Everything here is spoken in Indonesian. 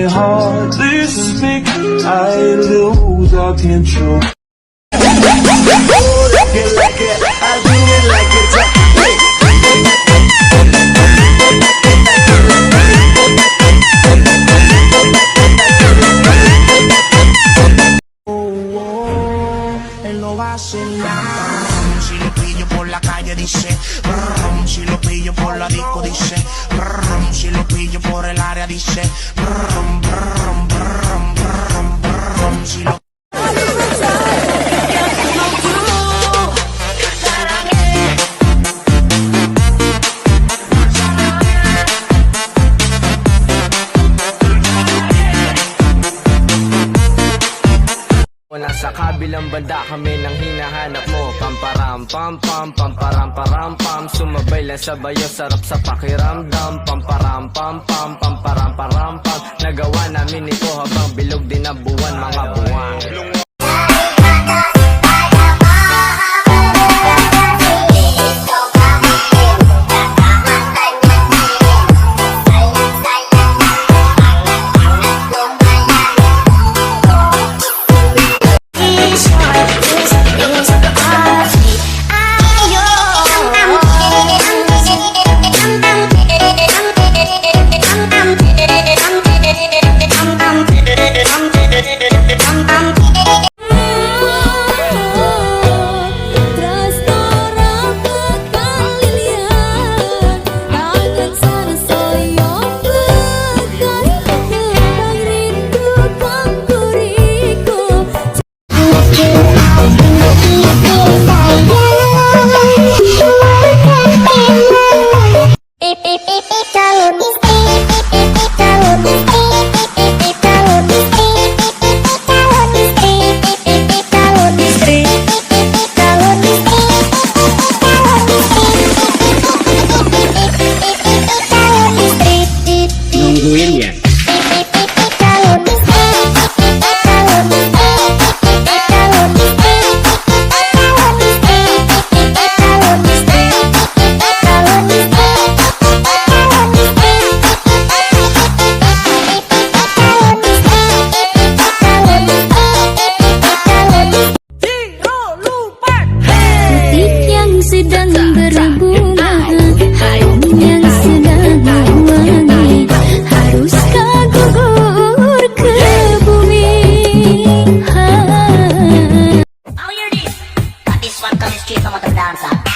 hardly speak. I lose all control. Él no va a hacer nada. Si lo pillo por la calle dice brum, si lo pillo por la disco dice brum, si lo pillo por el área dice brum, brum, brum, brum, brum, si lo Nasa kabilang banda kami nang hinahanap mo. Pamparam pam pam, pamparam param pam. Sumabay lang sa bayo, sarap sa pakiramdam. Pamparam pam pam, pamparam param pam. Nagawa namin ito habang bilog din ang buwan, mga buwan. Sedang berbunga, yang sedang mewangi, haruskah gugur ke bumi? How you this? Got this one coming straight from the dancer.